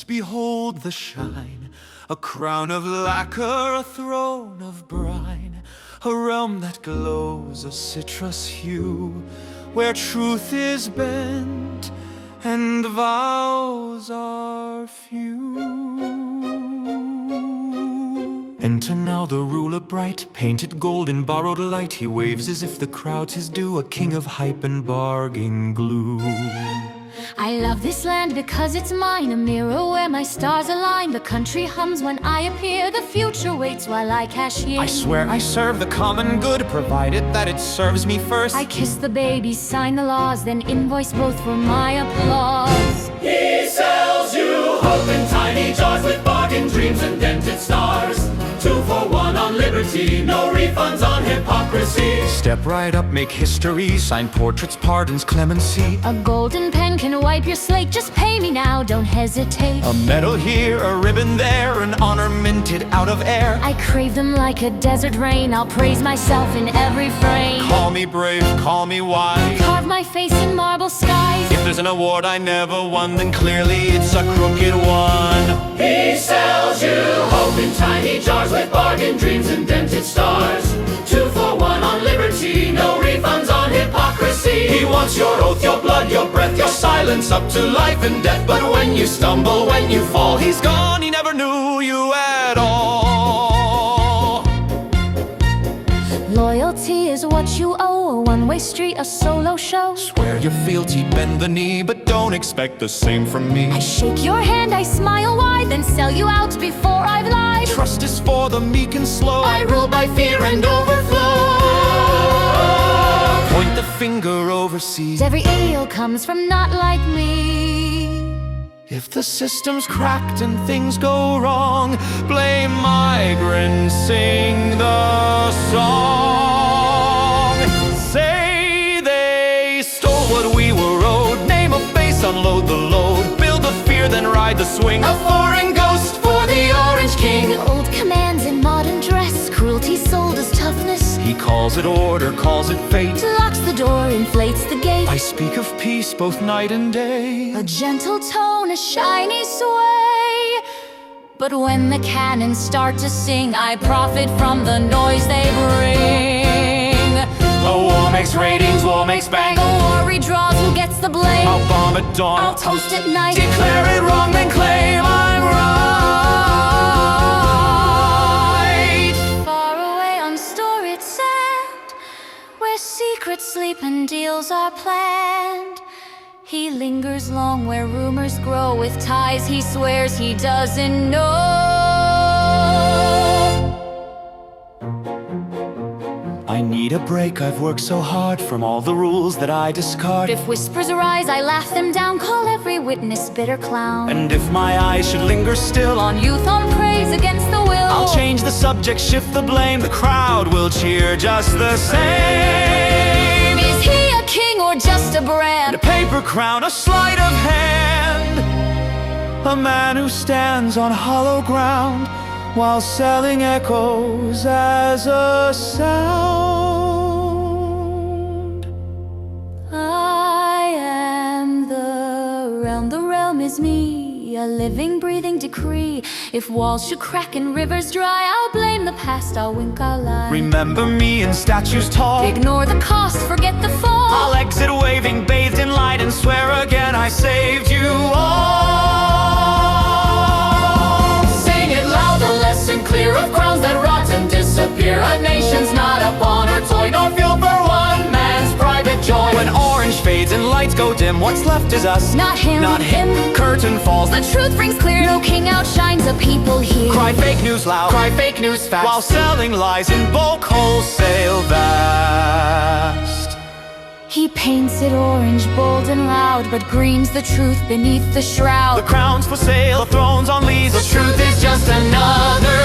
behold the shine, a crown of lacquer, a throne of brine, a realm that glows a citrus hue, where truth is bent and vows are few. Enter now the ruler bright, painted gold in borrowed light. He waves as if the crowd's his due, a king of hype and bargain glue. I love this land because it's mine, a mirror where my stars align. The country hums when I appear, the future waits while I cashier. I swear I serve the common good, provided that it serves me first. I kiss the babies, sign the laws, then invoice both for my applause. He sells you hope in tiny jars with bargain dreams and dented stars. 2 for 1 on liberty, no refunds on hypocrisy. Step right up, make history, sign portraits, pardons, clemency. A golden pen can wipe your slate, just pay me now, don't hesitate. A medal here, a ribbon there, an honor minted out of air. I crave them like a desert rain, I'll praise myself in every frame. Call me brave, call me wise. Carve my face in marble skies. If there's an award I never won, then clearly it's a crooked one. He sells you hope in tiny jars with bargain dreams and dented stars. 2 for 1 on liberty, no refunds on hypocrisy. He wants your oath, your blood, your breath, your silence, up to life and death. But when you stumble, when you fall, he's gone, he never knew you at all. Loyalty is what you owe, a one-way street, a solo show. Swear your fealty, bend the knee, but don't expect the same from me. I shake your hand, I smile wide, then sell you out before I've lied. Trust is for the meek and slow. I rule by fear and overflow. Point the finger overseas. Every ill comes from not like me. If the system's cracked and things go wrong, blame migrants, sing the song. Say they stole what we were owed. Name a face, unload the load. Build the fear, then ride the swing. A foreign ghost for the Orange King. Old commands in modern dress, cruelty sold as toughness. He calls it order, calls it fate. Locks the door, inflates the gate. I speak of peace both night and day. A gentle tone, a shiny sway. But when the cannons start to sing, I profit from the noise they bring. A war makes ratings, war makes bang. A war redraws, who gets the blame? I'll bomb at dawn, I'll toast at night. Declare it wrong, then claim I'm right. Far away on storied sand, where secrets sleep and deals are planned, he lingers long where rumors grow with ties he swears he doesn't know. I need a break, I've worked so hard from all the rules that I discard. If whispers arise, I laugh them down, call every witness bitter clown. And if my eyes should linger still On youth, on praise against the will, I'll change the subject, shift the blame. The crowd will cheer just the same. Is he a king or just a brand? A paper crown, a sleight of hand. A man who stands on hollow ground while selling echoes as a sound. I am the realm is me, a living, breathing decree. If walls should crack and rivers dry, I'll blame the past, I'll wink, I'll lie. Remember me in statues tall. Ignore the cost, forget the fall. I'll exit waving, bathed in light, and swear again I saved you all. Sing it loud, the lesson clear of crowns that rot and disappear. A nation's not a pawn or toy, nor fuel for one man's private joy. When orange fades and lights go dim, what's left is us, Not him, not him. Curtain falls, The truth rings clear, no king outshines the people here. cry fake news loud, Cry fake news fast. while selling lies in bulk, wholesale, vast. He paints it orange, bold and loud, but green's the truth beneath the shroud. The crown's for sale, the throne's on lease. The truth is just another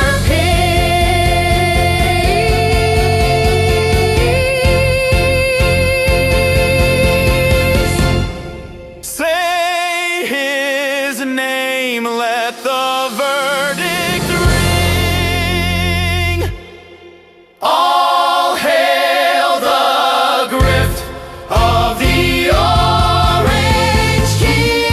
piece. Say his name, let the verdict ring. All hail the grift of the Orange King.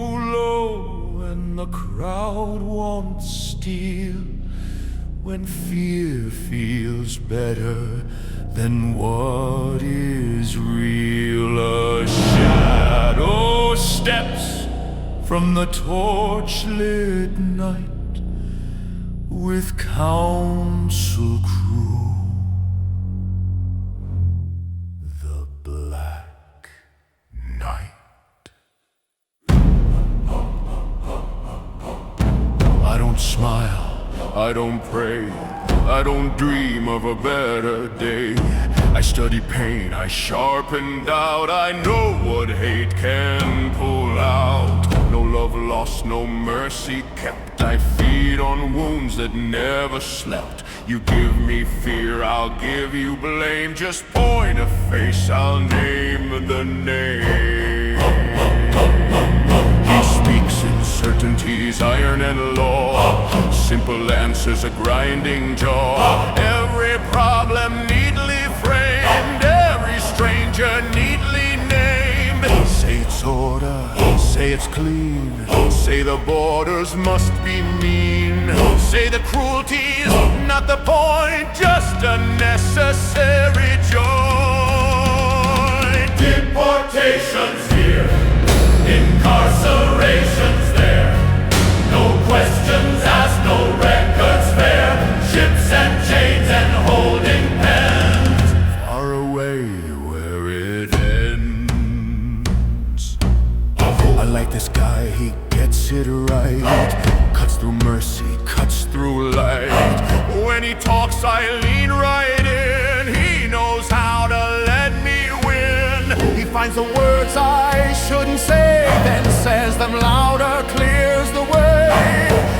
low and the crowd won't steal, when fear feels better than what is real. A shadow steps from the torch-lit night with council crew. The Black Knight. I don't smile, I don't pray, I don't dream of a better day. I study pain, I sharpen doubt, I know what hate can pull out. No love lost, no mercy kept, I feed on wounds that never slept. You give me fear, I'll give you blame. Just point a face, I'll name the name. He speaks in certainties, iron and law, simple answers, a grinding jaw. Every problem neatly framed, every stranger neatly named. Say it's order, say it's clean, say the borders must be mean, say the cruelty's not the point, just a necessary joint. Deportations here, incarcerations there, no questions asked, no records fair, ships and chains and holding pens, far away where it ends. I like this guy, he gets it right, cuts through mercy, cuts through light. When he talks I lean right in, he knows how to let me win. He finds the words I shouldn't say, then says them louder, clears the way.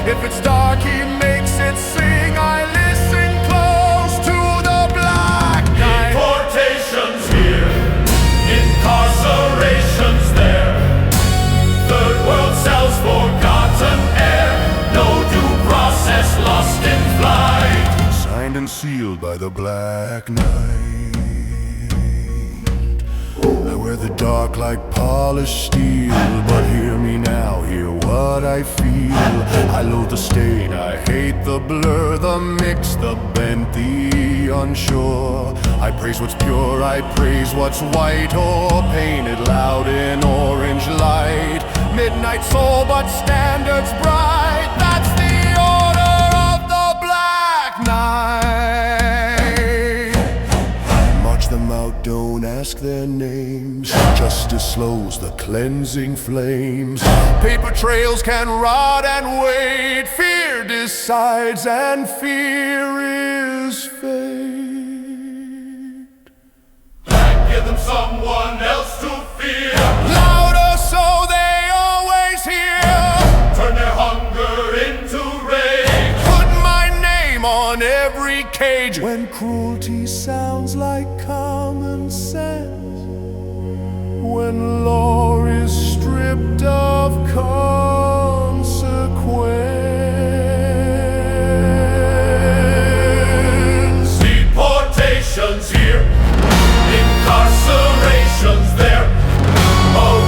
If it's dark he makes it sing, I listen close to the Black Knight. deportations here, incarcerations there, third world cells, forgotten air, no due process, lost in flight. Signed and sealed by the Black Knight. I wear the dark like polished steel, but hear me now, hear what I feel. I loathe the stain, I hate the blur, the mix, the bent, the unsure. I praise what's pure, I praise what's white, or painted loud in orange light. Midnight soul, but standards bright. That's the order of the Black Knight. March them out, don't ask their names. Justice slows the cleansing flames. Paper trails can rot and wait. Fear decides and fear is fate. Give them someone else to fear, Louder so they always hear. turn their hunger into rage. Put my name on every cage. When cruelty sounds like common sense, when law is stripped of consequence. Deportations here, incarcerations there, a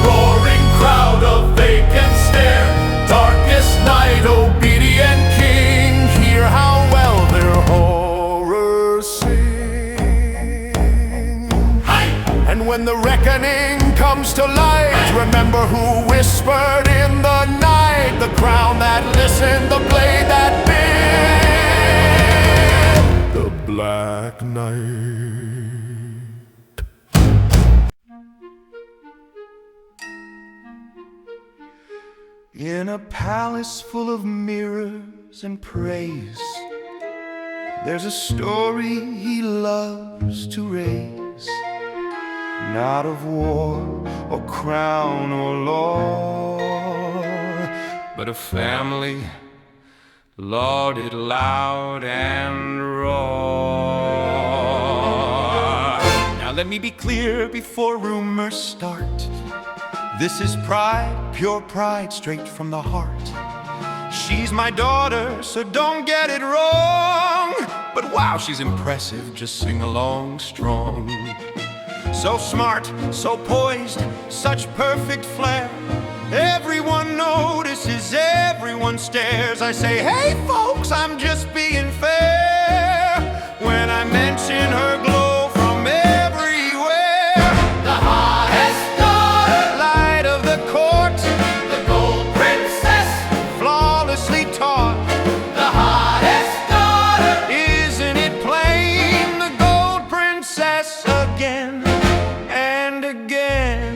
roaring crowd of vacant stare. Darkest night, obedient king, Hear how well their horrors sing. Hi! And when the reckoning comes to light, remember who whispered in the night, the crown that listened, the blade that bit. The Black Knight. In a palace full of mirrors and praise, there's a story he loves to raise. Not of war or crown or law, but a family lauded loud and raw. Now let me be clear before rumors start. This is pride, pure pride, straight from the heart. She's my daughter, so don't get it wrong. But wow, she's impressive, just sing along strong. So smart, so poised, such perfect flair. Everyone notices, everyone stares. I say, hey folks, I'm just being fair. When I mention her glow from everywhere, The hottest daughter, light of the court, the gold princess, flawlessly taught. the hottest daughter. Isn't it plain? The gold princess again and again.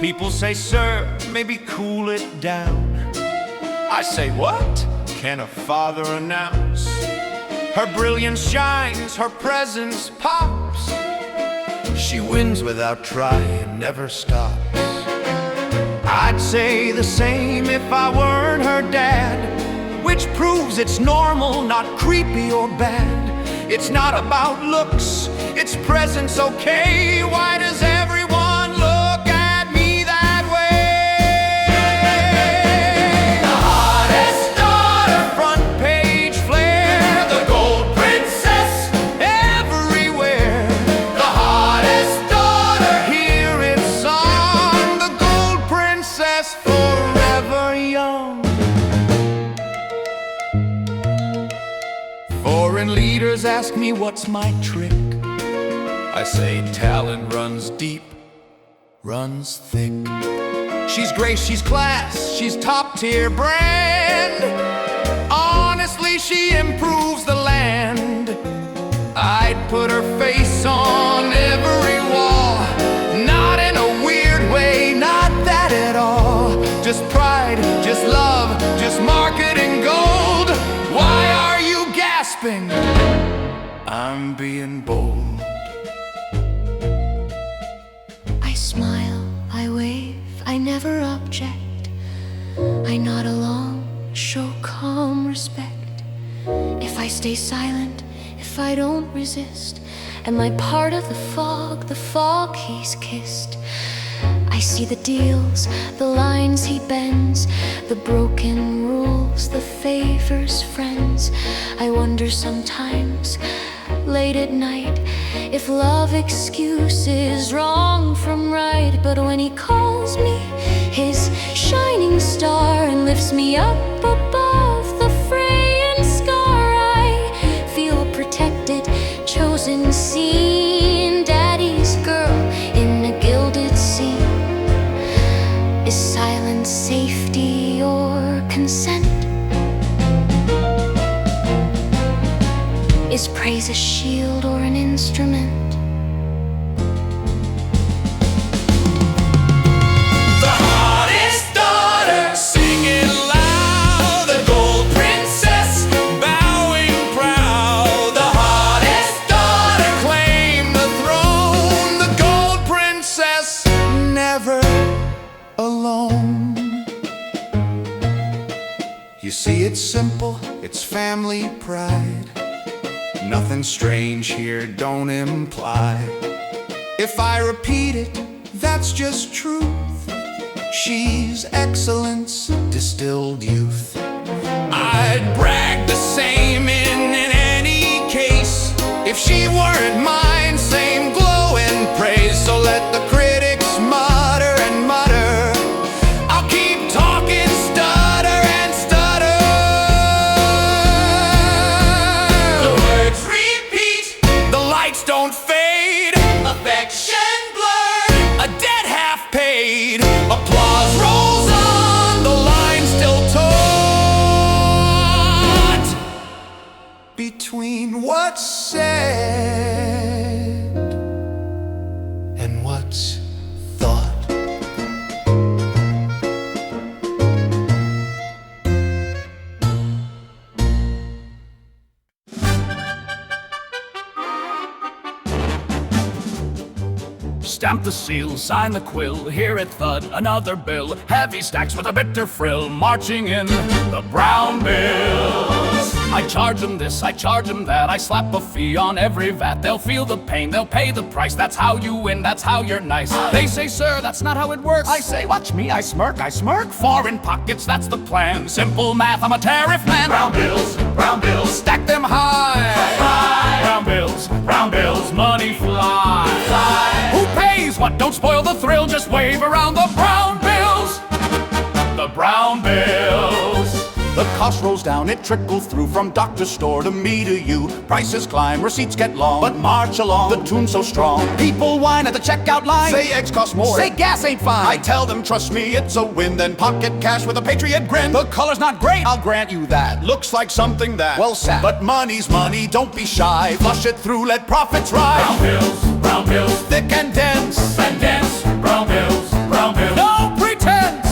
People say, sir, maybe cool it down. I say, what can a father announce? Her brilliance shines, her presence pops. She wins without trying, never stops. I'd say the same if I weren't her dad, which proves it's normal, not creepy or bad. It's not about looks, it's presence, okay? Why does everyone look at me that way? The hottest daughter, Front page flair, the gold princess, everywhere. the hottest daughter. Hear its song, the gold princess, forever young. Foreign leaders ask me what's my trick. I say talent runs deep, runs thick. She's grace, she's class, she's top tier brand. Honestly, she improves the land. I'd put her face on every wall. Not in a weird way, not that at all. Just pride, just love, just marketing gold. Why are you gasping? I'm being bold. I smile, I wave, I never object. I nod along, show calm respect. If I stay silent, if I don't resist, am I part of the fog he's kissed? I see the deals, the lines he bends, the broken rules, the favors friends. I wonder sometimes, late at night, if love excuses wrong from right. But when he calls me his shining star and lifts me up above the fray and scar, I feel protected, chosen, seen, daddy's girl in a gilded scene. Is silence safety or consent? Is praise a shield or an instrument? The hottest daughter, Singing loud, the gold princess, bowing proud. the hottest daughter. Claim the throne, the gold princess, never alone. You see, it's simple, it's family pride. Nothing strange here, don't imply. If I repeat it, that's just truth. She's excellence, distilled youth. I'd brag the same in any case. If she weren't mine, same glow and praise. So let the critics mutter and mutter. I'll keep talking, stutter and stutter. The words repeat, The lights don't fade, affection blurred. a dead half paid. Applause rolls on, the line still taut between what's said and what's thought. Stamp the seal, sign the quill, hear it thud, another bill, heavy stacks with a bitter frill, marching in the brown bills. bills. I charge them this, I charge them that, I slap a fee on every vat. They'll feel the pain, they'll pay the price. That's how you win, that's how you're nice. They say, sir, that's not how it works. I say, watch me, I smirk, I smirk. Foreign pockets, that's the plan. Simple math, I'm a tariff man. Brown bills, Stack them high. Brown bills, money fly. Who pays what? Don't spoil the thrill, just wave around the brown bills. The brown bills. The cost rolls down, it trickles through from doctor's store to me to you. Prices climb, receipts get long, but march along, the tune's so strong. People whine at the checkout line, say eggs cost more, say gas ain't fine. I tell them, trust me, it's a win, then pocket cash with a patriot grin. The color's not great, I'll grant you that. Looks like something that, well sat. But money's money, don't be shy. Flush it through, let profits rise. brown bills, Thick and dense, brown bills, No pretense.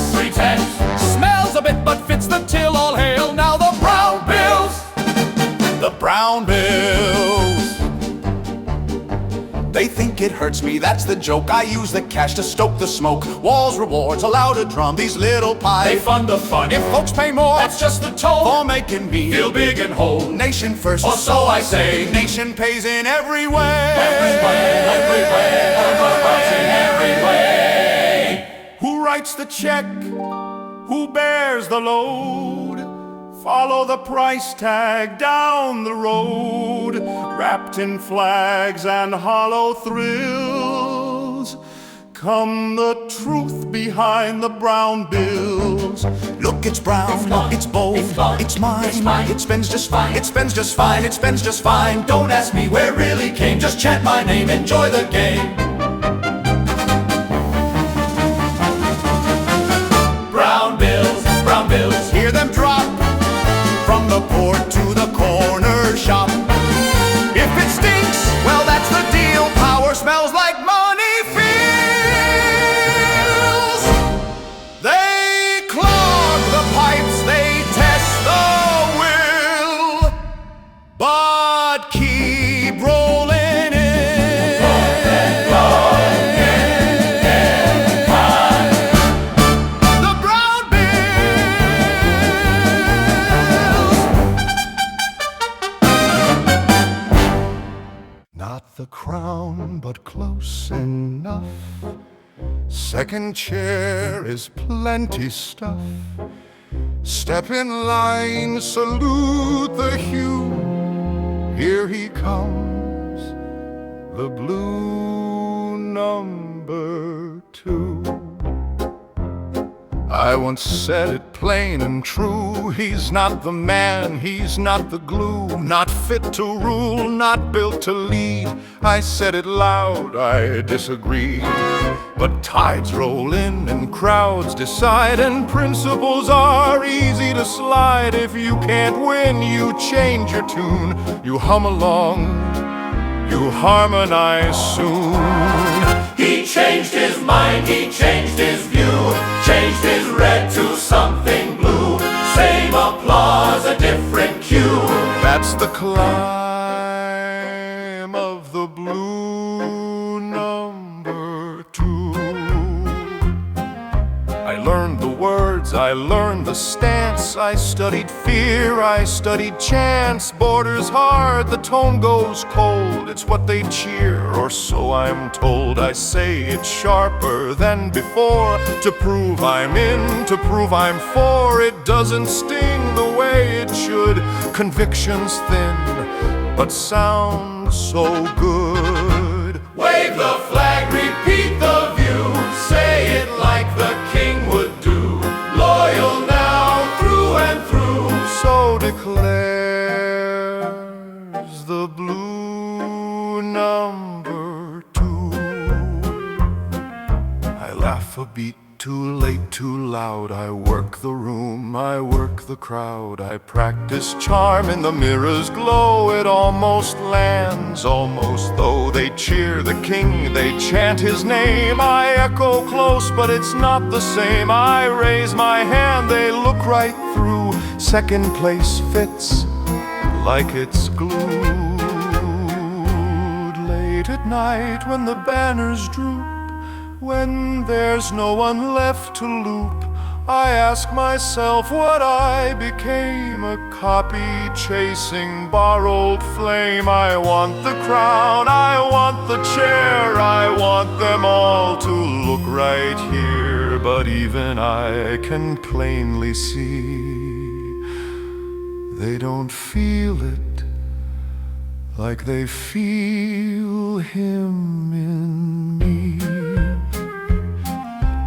Smells a bit but fits the till. All hail now the brown bills. the brown bills. They think it hurts me, that's the joke. I use the cash to stoke the smoke. Walls, rewards, a louder drum, these little pies. they fund the fun. If folks pay more, That's just the toll. for making me Feel big and whole. nation first. Or so I say. Nation pays in every way. Every way. Who writes the check? Who bears the load? Follow the price tag down the road, wrapped in flags and hollow thrills. Come the truth behind the brown bills. Look, it's brown, it's bold, it's mine. It spends just fine, it spends just fine, it spends just fine. Don't ask me where it really came, just chant my name, enjoy the game. Brown bills, Hear them drop from the port to the corner shop. If it stinks, well, that's the deal. Power smells like money feels. They clog the pipes, they test the will, but keep rolling in. The brown Not the crown, but close enough. Second chair is plenty stuff. Step in line, salute the hue. Here he comes, the blue number 2. I once said it plain and true. He's not the man, he's not the glue. Not fit to rule, not built to lead. I said it loud, I disagree. But tides roll in and crowds decide, and principles are easy to slide. If you can't win, you change your tune. You hum along, you harmonize soon. He changed his mind, he changed his view, changed his red to something blue. Same applause, a different cue. That's the climb of the blue number 2. I learned the words, I learned the stance. I studied fear, I studied chance. Borders hard, the tone goes cold. It's what they cheer, or so I'm told. I say it's sharper than before, to prove I'm in, to prove I'm for. It doesn't sting the way it should. Conviction's thin, but sounds so good. Wave the flag, repeat the view, say it like the king would do. Loyal now, through and through. So declares the blue number 2. I laugh a beat, too late, too loud. I work the room, I work the crowd. I practice charm in the mirror's glow. It almost lands, almost though. They cheer the king, they chant his name. I echo close, but it's not the same. I raise my hand, they look right through. Second place fits like it's glued. Late at night when the banners droop, when there's no one left to loop, I ask myself what I became, a copy chasing borrowed flame. I want the crown, I want the chair, I want them all to look right here. But even I can plainly see they don't feel it like they feel him in me.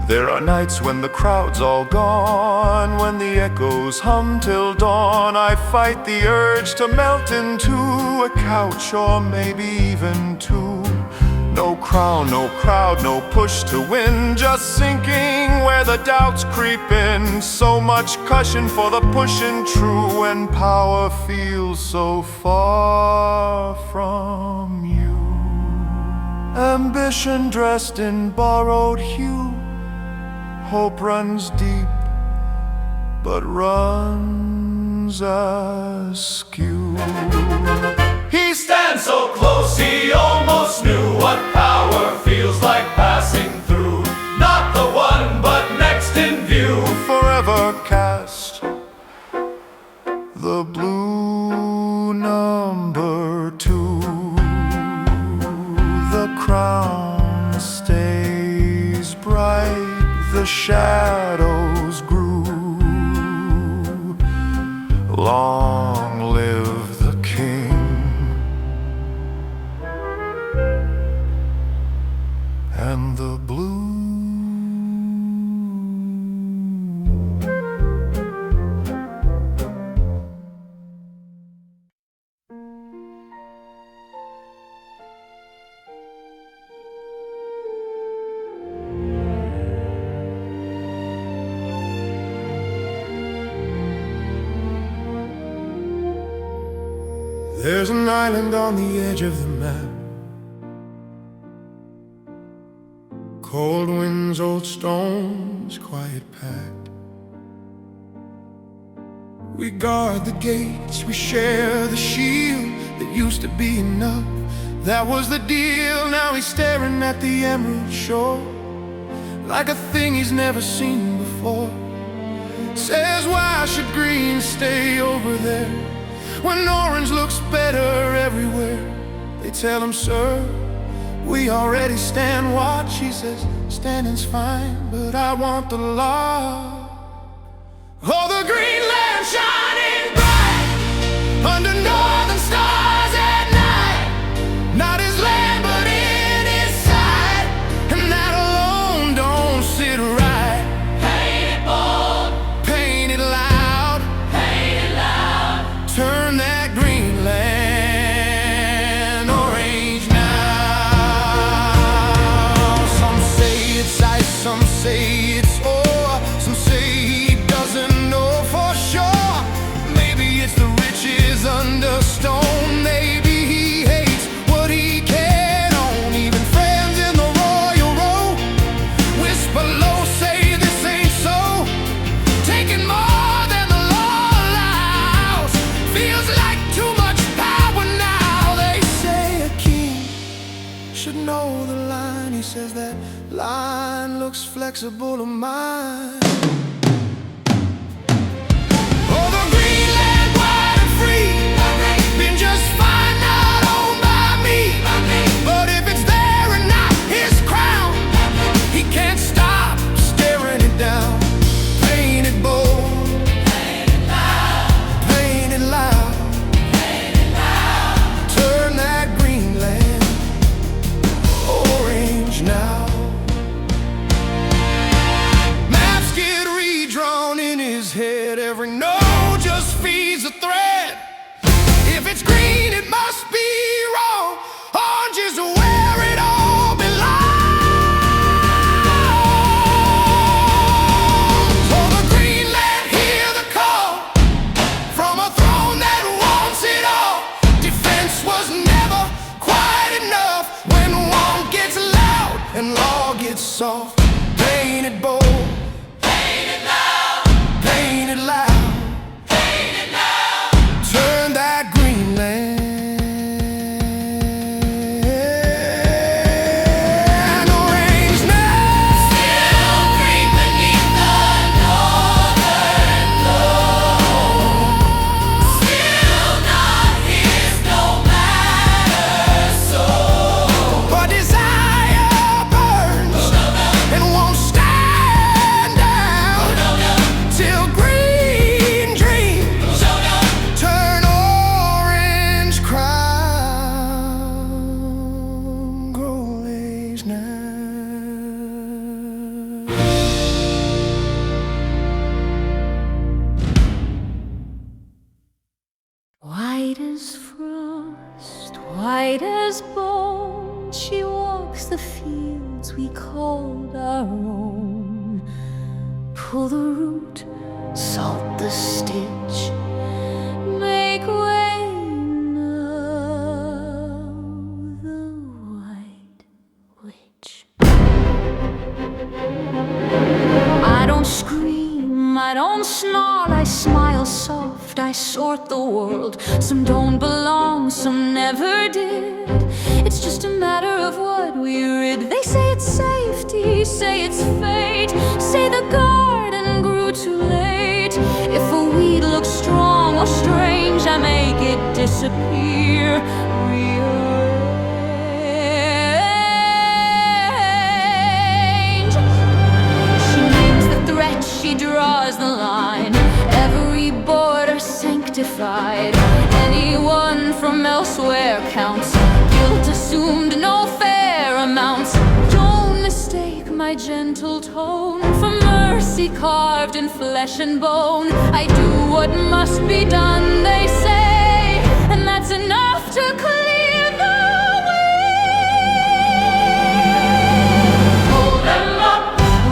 There are nights when the crowd's all gone, when the echoes hum till dawn. I fight the urge to melt into a couch, or maybe even two. No crown, no crowd, no push to win, just sinking where the doubts creep in. So much cushion for the pushing true, when power feels so far from you. Ambition dressed in borrowed hue, hope runs deep, but runs askew. He stands so close, he almost knew what power feels like passing through. Not the one, but next in view. Forever cast the blue number 2. The crown stays bright, the shadows grew. Long live the king. And the blue. There's an island on the edge of the map. Cold winds, old stones, quiet pact. We guard the gates, we share the shield that used to be enough. That was the deal, now he's staring at the emerald shore like a thing he's never seen before. Says, why should green stay over there when orange looks better everywhere? They tell him, sir, we already stand watch. He says, standing's fine, but I want the law. Oh, the green land shining bright under northern stars at night. Not his land, but in his side, and that alone don't sit right. Paint it bold, Paint it loud, paint it loud. turn that green land orange now. Some say it's ice, some say it's ore, some say he doesn't know for sure. Maybe it's the riches under stone, maybe he hates what he can't own. Even friends in the royal road whisper low, say this ain't so. Taking more than the law allows feels like too much power now. They say a king should know the line. He says that line looks flexible to mine. Oh, the green land wide and free, been just fine, not owned by me. But if it's there and not his crown, he can't stop staring it down. Paint it bold, Paint it loud, paint it loud, paint it loud. turn that green land orange now. Maps get redrawn in his head, every node just feeds a thread. If it's green, it must be wrong. Orange is where it all belongs. Oh, the green land, hear the call from a throne that wants it all. Defense was never quite enough when one gets loud and law gets soft. Paint it bold, Paint it loud, paint it loud, pull the root, salt the stitch, make way now, the White Witch. I don't scream, I don't snarl, I smile soft, I sort the world. Some don't belong, some never did. It's just a matter of what we rid. They say it's safety, say it's fate, say the garden grew too late. If a weed looks strong or strange, I make it disappear, rearrange. She names the threat, she draws the line, every border sanctified. Anyone from elsewhere counts, guilt assumed, no fair amounts. Don't mistake my gentle tone for mercy carved in flesh and bone. I do what must be done, they say, and that's enough to clear the way. Pull them up,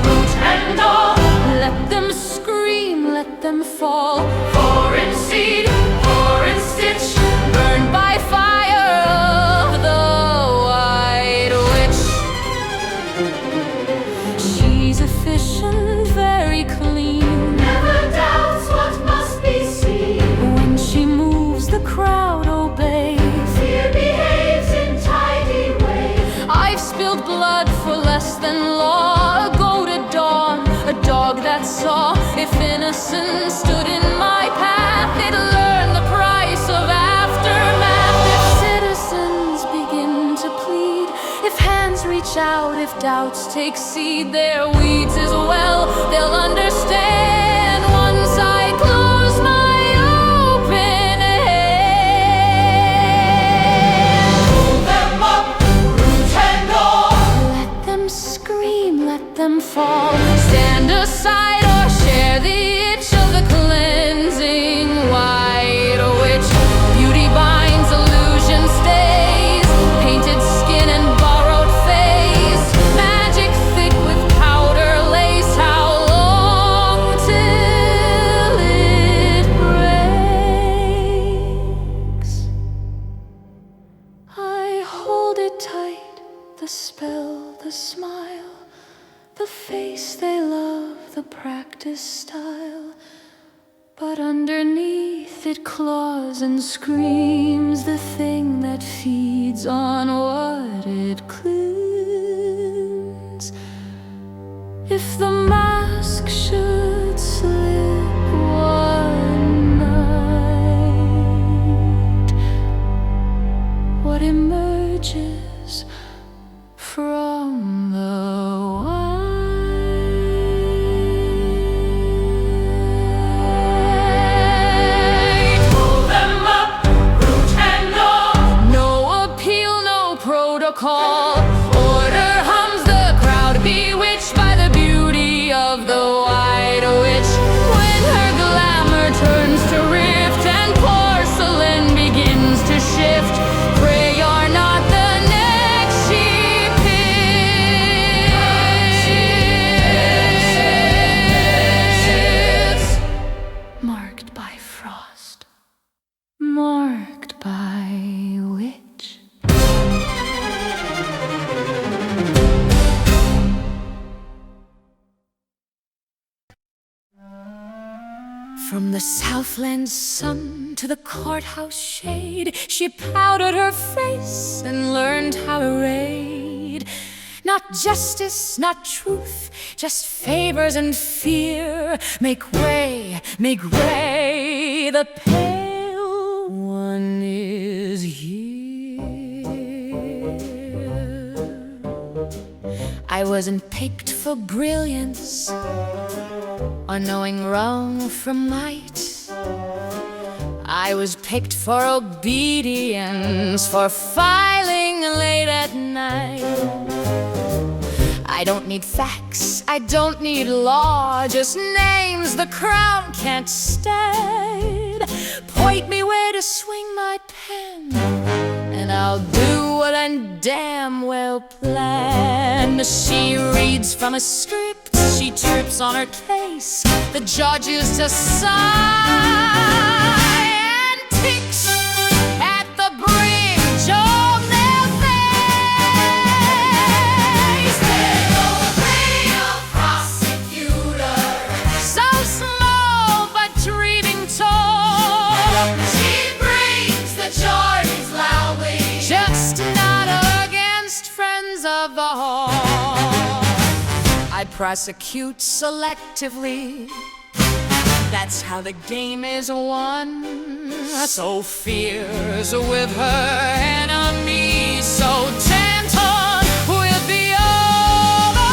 root and all. Let them scream, let them fall. Foreign seed, foreign stitch, Burned by fire of the White Witch. She's efficient, very clean. never doubts what must be seen. When she moves, the crowd obeys. Fear behaves in tidy ways. I've spilled blood for less than law. A goat at dawn, a dog that saw. If innocence stood in my path, it'd learn the price of aftermath. If citizens begin to plead, if hands reach out, if doubts take seed, their weeds as well, they'll understand once I close my open hand. Pull them up, root and all. Let them scream, let them fall. Stand aside or share the itch of the cleansing White Witch. Beauty binds, illusion stays, painted skin and borrowed face. Magic thick with powder lace. How long till it breaks? I hold it tight, the spell, the smile, the face they love, the practice style. But underneath it claws and screams, the thing that feeds on what it cleans. If the mask should slip one night, what emerges from the White? Pull them up, root and all. No appeal, no protocol. Order hums, the crowd bewitched by the beauty of the White Witch. When her glamour turns to rift and porcelain begins to shift, pray you're not the next she picks. Marked by frost, marked by witch. From the Southland sun to the courthouse shade, she powdered her face and learned how to raid. Not justice, not truth, just favors and fear. Make way, the pale one is here. I wasn't picked for brilliance or knowing wrong from right. I was picked for obedience, for filing late at night. I don't need facts, I don't need law, just names the crown can't stand. Point me where to swing my pen, and I'll do what I damn well planned. She reads from a script, She trips on her case, the judges decide, and ticks at the bridge of their face. There goes the Pale Prosecutor, so small but dreaming tall. She brings the charges loudly, just not against friends of the hall. I prosecute selectively, that's how the game is won. So fierce with her enemies, so gentle with the other.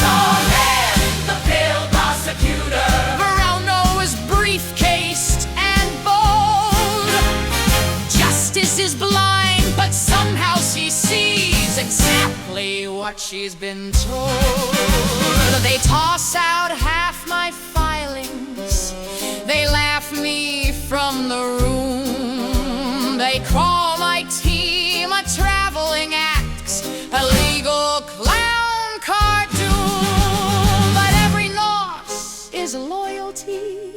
Tall man, the Pale Prosecutor, Brown nose, briefcased and bold. Justice is blind, but somehow she sees exactly what she's been told. They toss out half my filings, they laugh me from the room. They call my team a traveling act, a legal clown cartoon. But every loss is loyalty,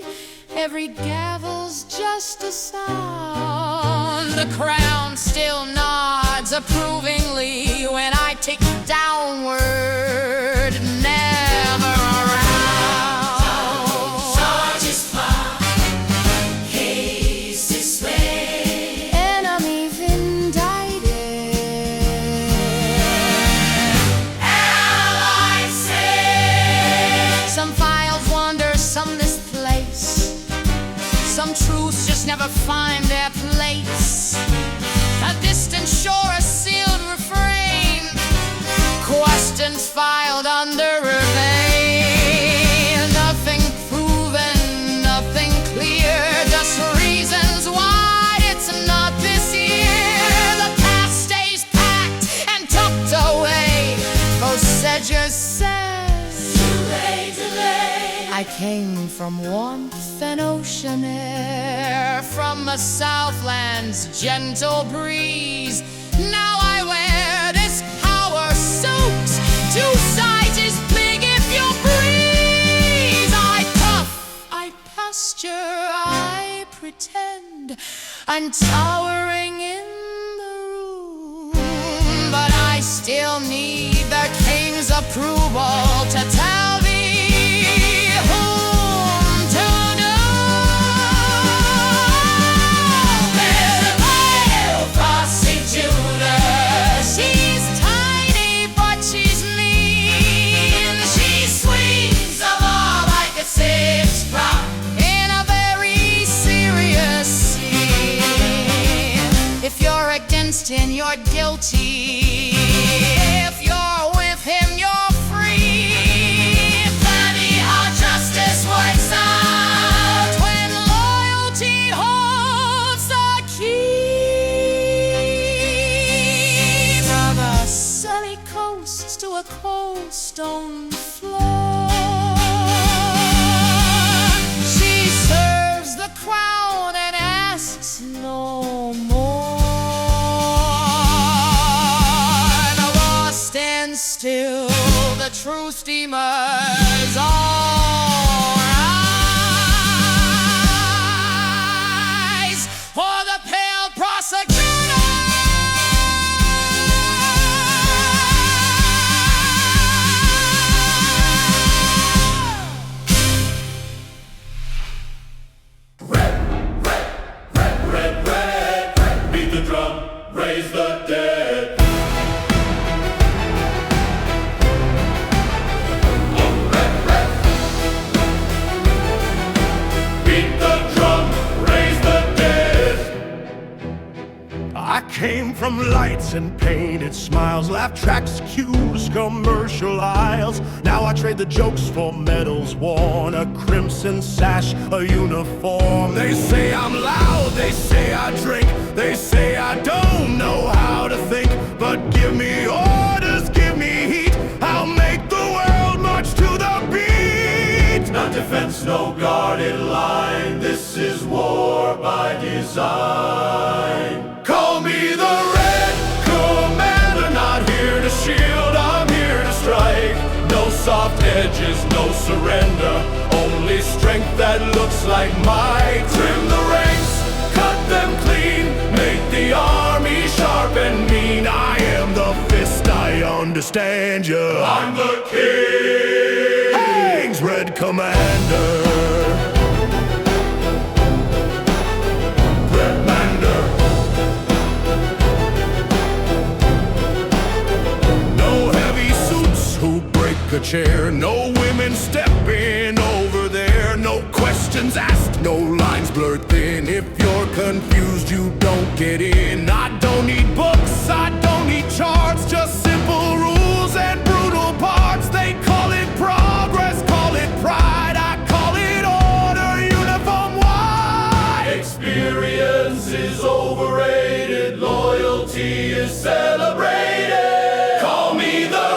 every gavel's just a sound. The crown still nods approvingly when I tick downward, never around. charges fly, case displayed. Enemies indicted, Allies say, some files wander, some misplaced, some truths just never find their place. A distant shore, a sealed refrain, questions filed under her vein. Nothing proven, nothing clear, just reasons why it's not this year. The past stays packed and tucked away. Prosecutor says, delay. I came from warmth and ocean air, from the Southland's gentle breeze. Now I wear this power suit, two sizes big if you please. I puff, I posture, I pretend I'm towering in the room. But I still need the king's approval to tell me whom to know. There's a Pale Prosecutor, She's tiny, but she's mean. she swings the law like a six-prong. In a very serious scene. If you're against him, you're guilty. If you're with him, you're free. Funny how justice works out. When loyalty holds the key. From a sunny coast to a cold stone floor, she serves the crown and asks no more. The law stands still, the truth steamers all rise for the Pale Prosecutor. Beat the drum, raise the dead. Beat the drum, raise the dead. I came from lights and painted smiles, laugh tracks, cues, commercial aisles. Now I trade the jokes for medals worn, a crimson sash, a uniform. They say I'm loud, they say I drink, they say I don't know how to think. But give me orders, give me heat, I'll make the world march to the beat. Not defense, no guarded line. This is war by design. Call me the Red Commander, not here to shield edges, no surrender. Only strength that looks like might. Trim the ranks, cut them clean, make the army sharp and mean. I am the fist, I understand you. I'm the King's Red Commander. A chair, no women stepping over there, no questions asked, no lines blurred thin. If you're confused, you don't get in. I don't need books, I don't need charts, just simple rules and brutal parts. They call it progress, call it pride, I call it order, uniform wide. Experience is overrated, loyalty is celebrated. Call me the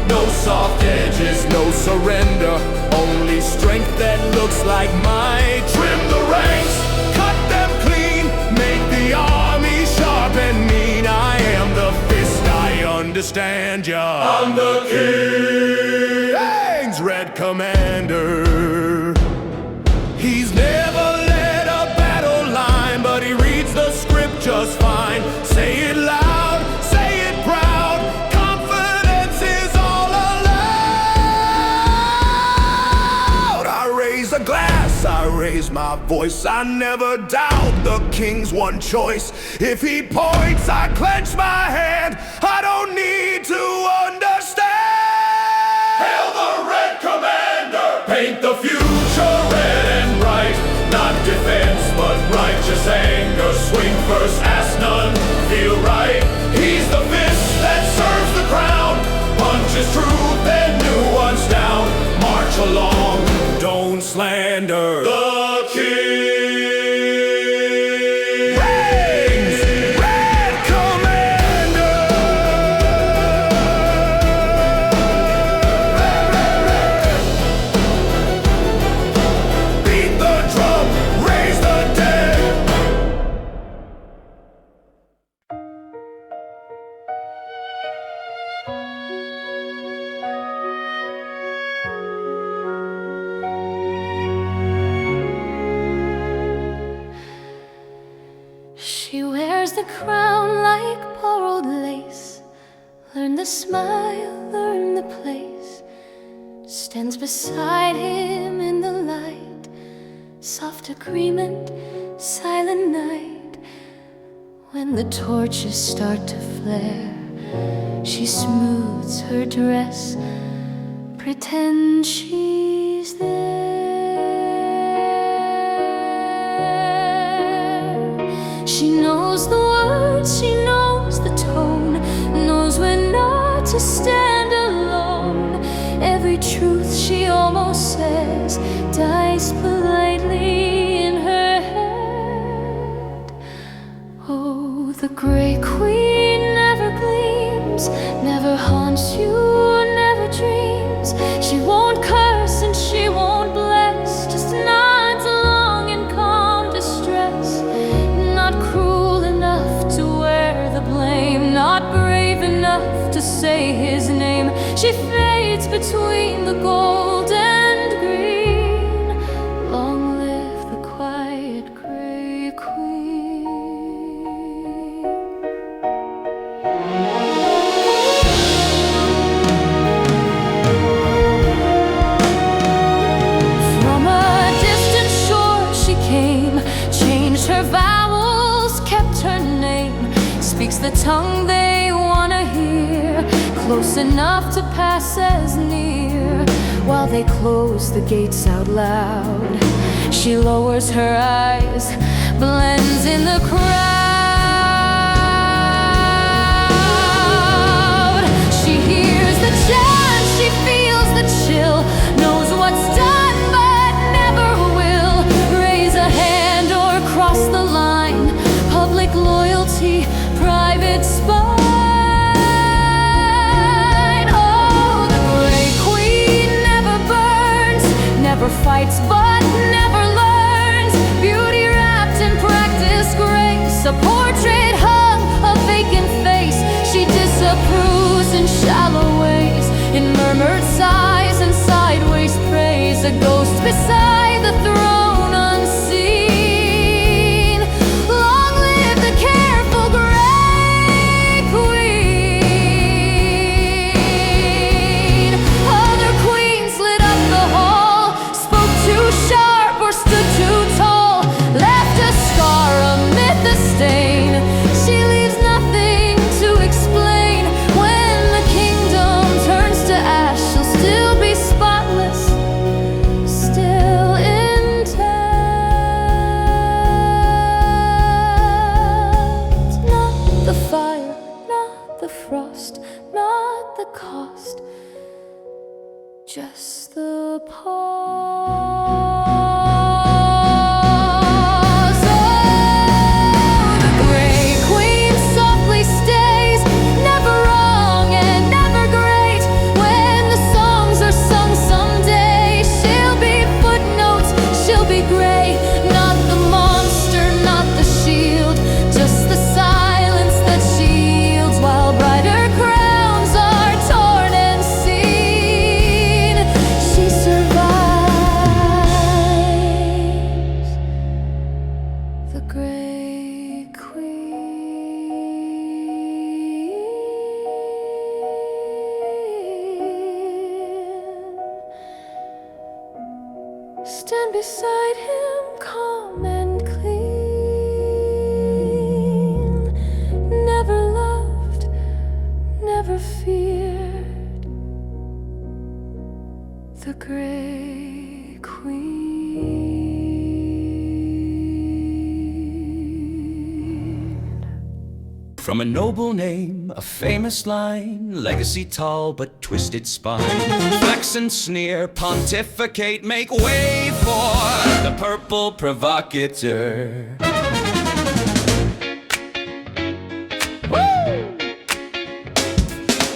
no soft edges, no surrender. Only strength that looks like might. Trim the ranks, cut them clean, make the army sharp and mean. I am the fist, I understand ya. I'm the King's Red Commander. He's never led a battle line, but he reads the script just fine. Say it loud, say it proud. I raise my voice, I never doubt the King's one choice. If he points, I clench my hand, I don't need to understand. Hail the Red Commander, paint the future red and bright. Not defense, but righteous anger. Swing first, ask none, feel right. He's the fist that serves the crown, punches truth and new ones down. March along, don't slander the King's Red Commander. Beat the drum, raise the dead. She wears the crown like borrowed lace. Learn the smile, learn the place. Stands beside him in the light. Soft agreement, silent night. When the torches start to flare, she smooths her dress, pretends she's there. She knows the words, she knows the tone, knows when not to stand alone. Every truth she almost says dies politely in her head. Oh, the Grey Queen never gleams, never haunts you, never dreams. She won't curse and she won't bless, just nods along in calm distress. Not cruel enough to wear the blame, not brave enough to say his name. She fades between the gold and green. Long live the quiet Grey Queen. From a distant shore she came, changed her vowels, kept her name. Speaks the tongue they wanna hear, close enough to pass as near. While they close the gates out loud, she lowers her eyes, blends in the crowd. She hears the chant, she feels the chill, knows what's done but never will. Raise a hand or cross the line, public loyalty, private spine. Oh, the Grey Queen never burns, never fights but never learns. Beauty wrapped in practice grace, a portrait hung, a vacant face. She disappears the frost, not the cost, just the pause. Oh, the Grey Queen softly stays, never wrong and never great. When the songs are sung someday, she'll be footnotes, she'll be gray. Not the monster, not the shield, just the silence that shields while brighter crowns are torn and seen. She survives, the Grey Queen. Stand beside him, calm and clean. Never loved, never feared, the Grey Queen. From a noble name, a famous line, legacy tall but twisted spine. Flex and sneer, pontificate, make way for the Purple Provocator.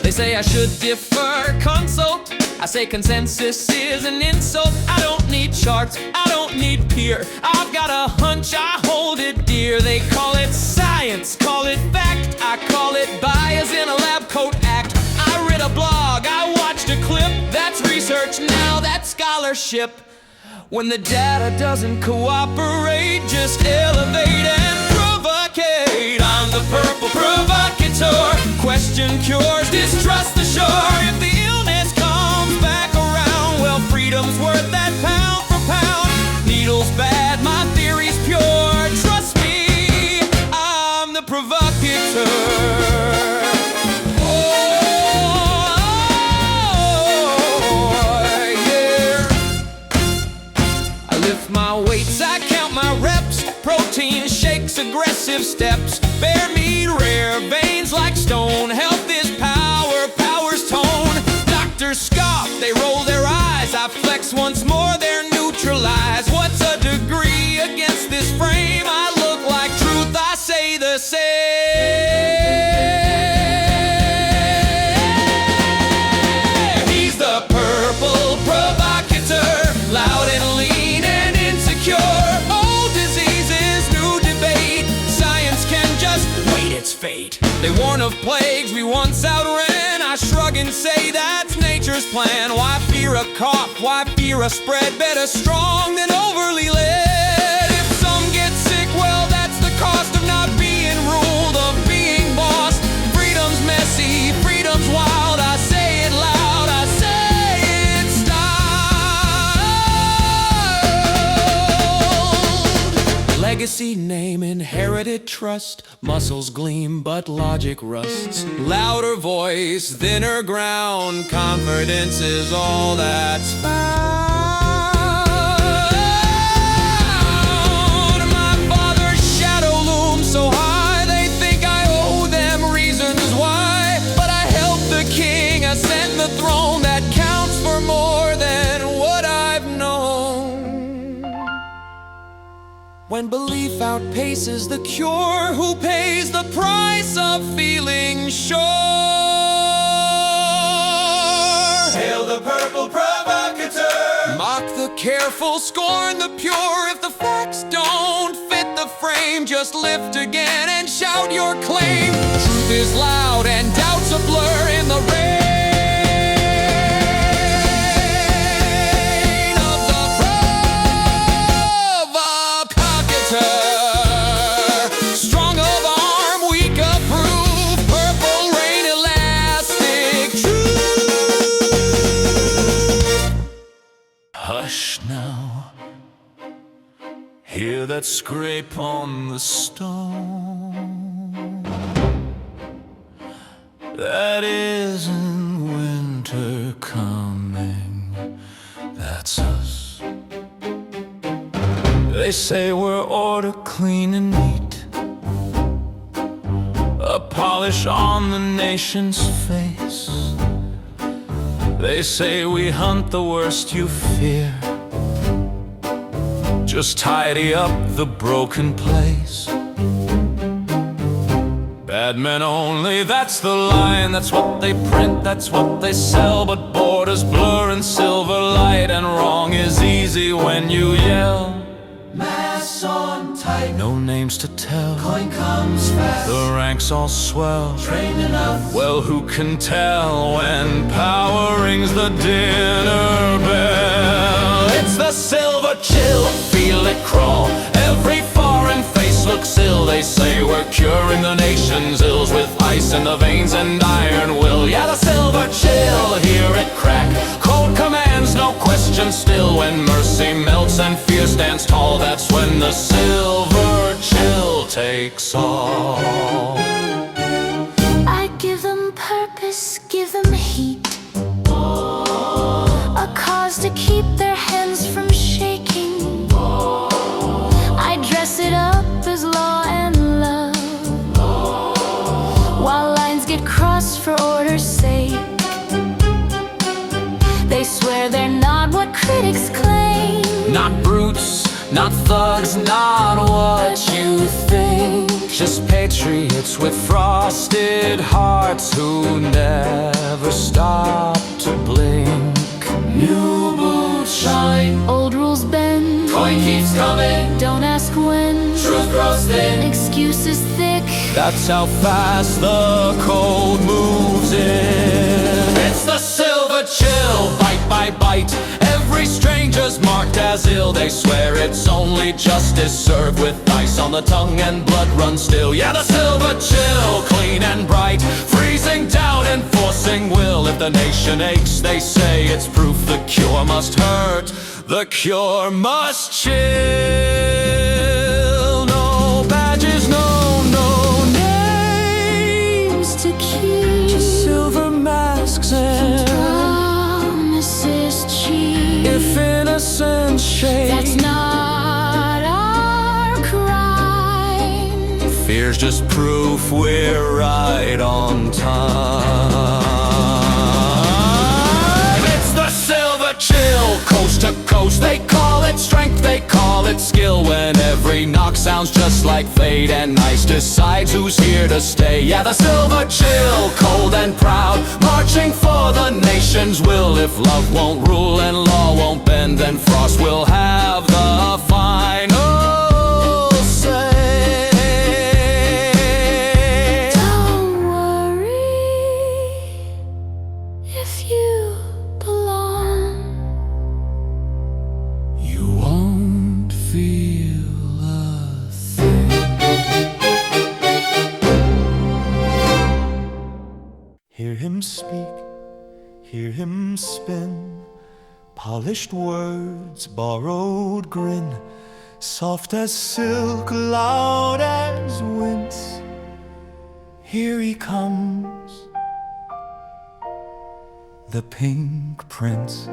They say I should defer, consult. I say consensus is an insult. I don't need charts, I don't need peer. I've got a hunch, I hold it dear. They call it science, call it fact. I call it bias in a lab coat act. I read a blog, I watched a clip. That's research, now that's scholarship. When the data doesn't cooperate, just elevate and provocate. I'm the Purple Provacator. Question cures, distrust the shore. If the illness comes back around, well, freedom's worth that pound for pound. Needle's bad, my theory's pure. Trust me, I'm the provocator. My weights, I count my reps. Protein shakes, aggressive steps. Bare meat, rare veins like stone. Health is power, power's tone. Doctors scoff, they roll their eyes. I flex once more, they're neutralized. What's a degree against this frame? I look like truth, I say the same. He's the Purple Provocator, loud and lean and insecure. Old diseases, new debate. Science can just wait its fate. They warn of plagues we once outran. I shrug and say that's nature's plan. Why fear a cough? Why fear a spread? Better strong than overly led. If some get sick, well, that's the cost of not being ruled, of being boss. Freedom's messy, freedom's wild. I say it loud, I say it style. Legacy, name, inherited trust. Muscles gleam, but logic rusts. Louder voice, thinner ground. Confidence is all that's found. My father's shadow looms so high, they think I owe them reasons why. But I helped the king ascend the throne. That counts for more than what I've known. When belief outpaces the cure, who pays the price of feeling sure? Hail the Purple Provocator. Mock the careful, scorn the pure. If the facts don't fit the frame, just lift again and shout your claim. Truth is loud and doubt's a blur in the rain. Strong of arm, weak of proof, purple rain, elastic truth. Hush now, hear that scrape on the stone. That isn't winter coming, that's us. They say we're order, clean and neat, a polished reproach on the nation's face. They say we hunt the worst you fear. Just tidy up the broken place. Bad men only, that's the line. That's what they print, that's what they sell. But borders blur in silver light, and wrong is easy when you yell. Mass on tight, No names to tell, coin comes fast, the ranks all swell. trained enough. Well, who can tell when power rings the dinner bell? It's the silver chill, feel it crawl. Every foreign face looks ill. They say we're curing the nation's ills with ice in the veins and iron will. Yeah, the silver chill, hear it crack. Cold commands, no question still. When mercy melts and fear stands tall, that's when the silver chill takes all. I give them purpose, give them heat, a cause to keep their hands from shaking. I dress it up as law and love, while lines get crossed for order's sake. They swear they're not what critics claim. Not brutes, not thugs, not what you think. Just patriots with frosted hearts who never stop to blink. New boots shine, Old rules bend, coin keeps coming, don't ask when. truth grows thin. Excuses thick, That's how fast the code moves in. It's the silver chill, bite by bite. Every stranger's marked as ill. They swear it's only justice served with ice on the tongue and blood runs still. Yeah, the silver chill, clean and bright, freezing down, enforcing will. If the nation aches, they say it's proof the cure must hurt, the cure must chill. No badges, no names to keep, just silver masks and promises cheap. if innocence shake, That's not our crime. fear's just proof we're right on time. It's the silver chill, coast to coast. They call it strength, they call it skill. When every knock sounds just like fate, and ice decides who's here to stay. Yeah, the silver chill, cold and proud, marching for the nation's will. If love won't rule and law won't bend, then frost will have the final say. Don't worry if you belong. You won't feel a thing. Hear him speak, hear him spin, polished words, borrowed grin, soft as silk, loud as winds. Here he comes, the Pink Prince.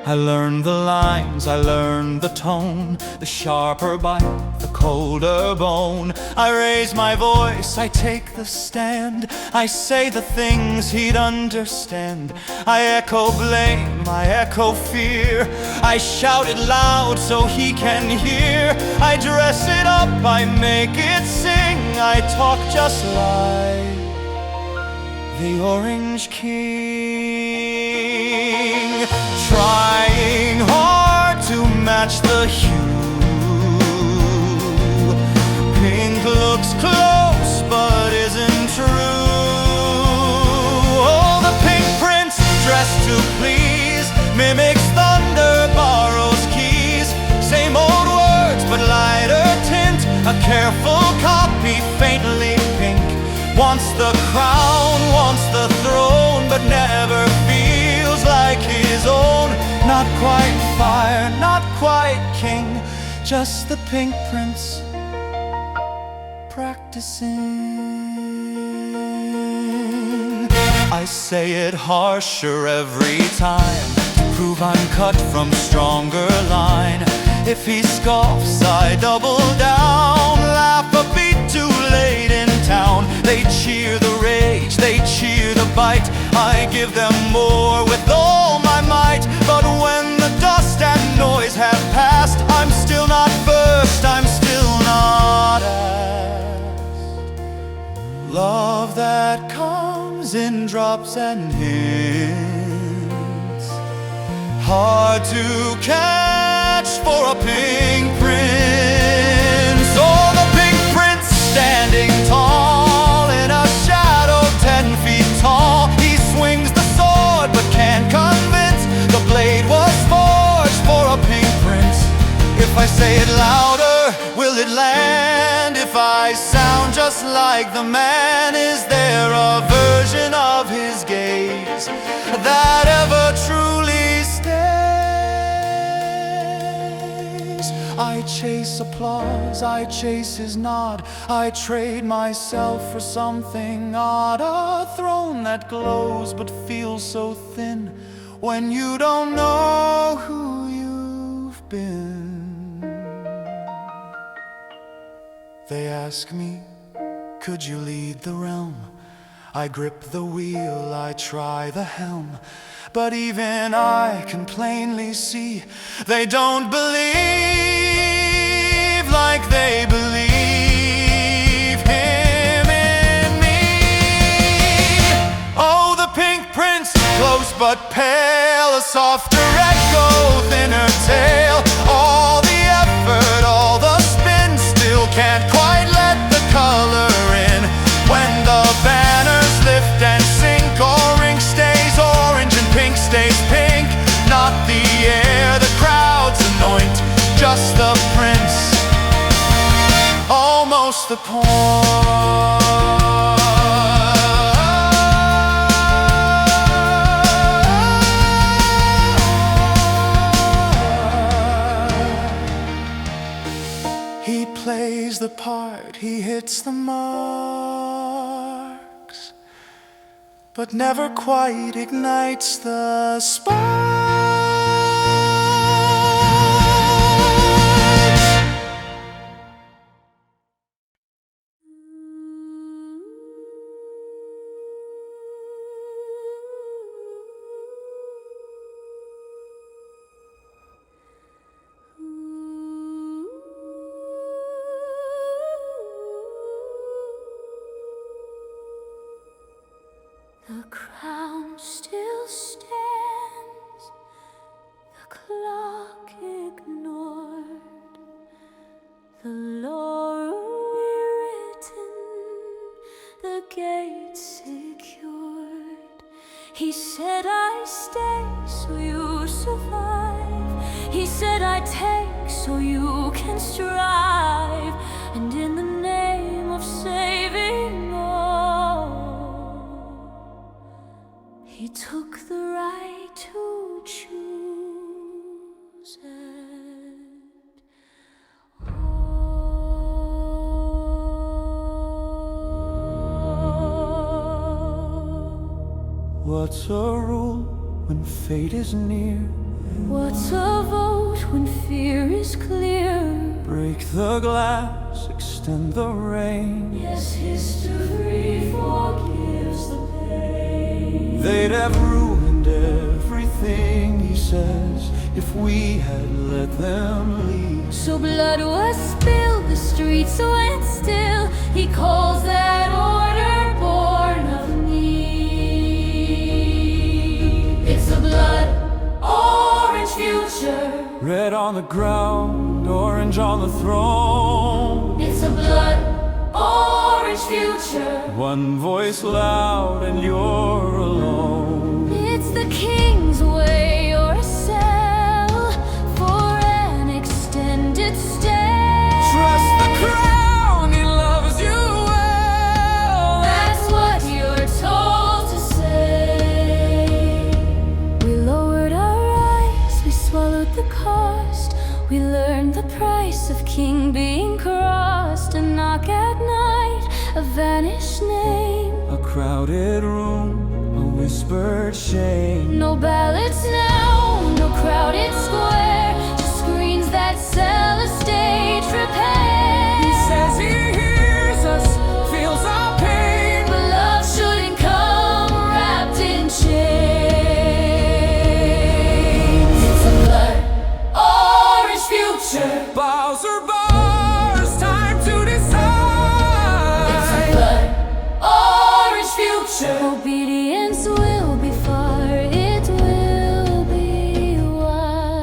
I learned the lines, I learned the tone, the sharper bite, the colder bone. I raise my voice, I take the stand, I say the things he'd understand. I echo blame, I echo fear, I shout it loud so he can hear. I dress it up, I make it sing, I talk just like the Orange King, trying hard to match the hue. Pink looks close but isn't true. Oh, the Pink Prince, dressed to please, mimics thunder, borrows keys. Same old words but lighter tint, a careful copy, faintly pink. Wants the crown, wants the throne, but never feels like his own. Not quite fire, not quite king, just the Pink Prince practicing. I say it harsher every time to prove I'm cut from stronger line. If he scoffs, I double down. Laugh a beat too late in town. They cheer the rage, they cheer the bite. I give them more with all my might. But when the dust and noise have passed, I'm still not first, I'm still not asked. Love that comes in drops and hints, hard to catch for a pink prince. Oh, the pink prince standing tall in a shadow 10 feet tall. He swings the sword but can't convince. The blade was forged for a pink prince. If I say it louder, will it land? If I sound just like the man, is there a version of his gaze that ever truly stays? I chase applause, I chase his nod. I trade myself for something odd. A throne that glows but feels so thin when you don't know who you've been. They ask me, could you lead the realm? I grip the wheel, I try the helm. But even I can plainly see they don't believe like they believe him in me. Oh, the pink prince, close but pale, a softer echo, thinner tail. All the effort, all the spin, still can't quite let the color in. When the banners lift and sink, orange stays orange and pink stays pink. Not the air the crowds anoint, just the prince, almost the point. He plays the part, he hits the marks, but never quite ignites the spark. The crown still stands, the clock ignored, the laurel rewritten, the gate secured. He said I stay so you survive. He said I take so you can strive. And in the name of saving all, he took the right to choose it all. What's a rule when fate is near? What's a vote when fear is clear? Break the glass, extend the rain. Yes, history forgives the pain. They'd have ruined everything, he says, if we had let them leave. So blood was spilled, the streets went still. He calls that order born of need. It's a blood orange future, Red on the ground, orange on the throne. it's a blood orange future. One voice loud and you're alone. It's the king's way or a cell for an extended stay. Trust the crown, he loves you well. That's what you're told to say. We lowered our eyes, we swallowed the cost. We learned the price of king being crossed. A knock at night, a vanished name. A crowded room, a whispered shame. No ballots now, no crowded square, just screens that sell a stage repair. He says he hears us, feels our pain, But love shouldn't come wrapped in chains. It's a blood orange future. Bowser bars, time to decide. It's a blood orange future. Obedience will be far, it will be wise.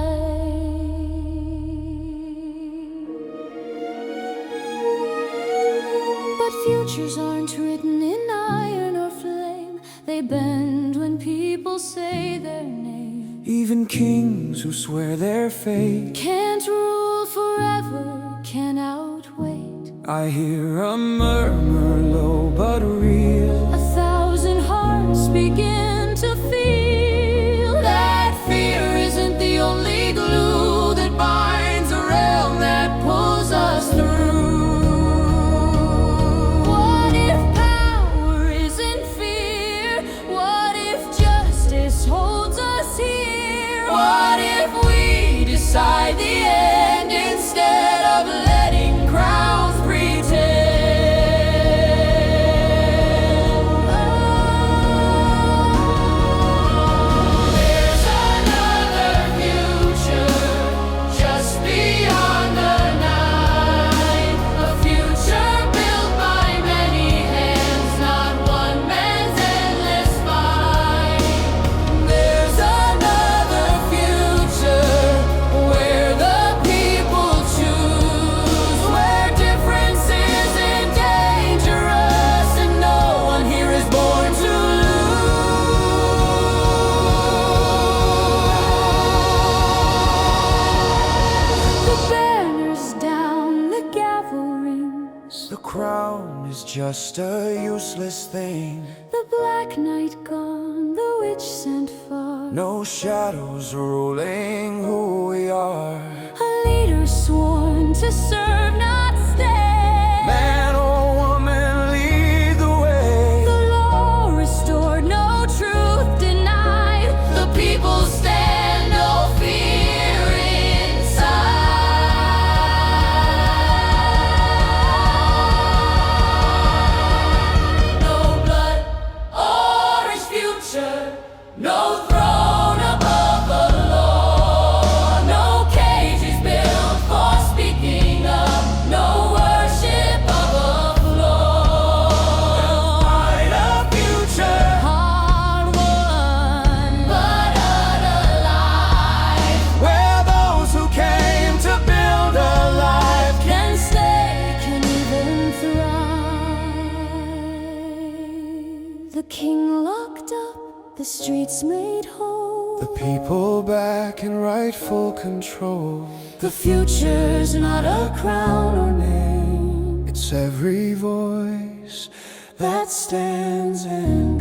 But futures aren't written in iron or flame. They bend when people say their name. Even kings who swear their fate Can't rule forever, can outwait. I hear a murmur low but real. 1,000 hearts begin to feel that fear isn't the only glue that binds a realm that pulls us through. What if power isn't fear? What if justice holds us here? What if we decide the end instead of letting crowns pretend? There's another future just beyond the night. A future built by many hands, not one man's endless fight. There's another future where the people choose, where difference isn't dangerous and no one here is born to lose. The banner's down, the gavel rings. The crown is just a useless thing. The black knight gone, the witch sent far. No shadows ruling who we are. A leader sworn to serve, not stay. Man or woman, lead the way. The law restored, no truth denied. The people stand, no fear inside. No blood, orange future. No throne above the law. No cages built for speaking up. No worship of a flaw. Find a future Hard won, but unalive. where those who came to build a life Can stay, can even thrive. The king locked up, the streets made whole. the people back in rightful control. The future's not a crown or name It's every voice that stands in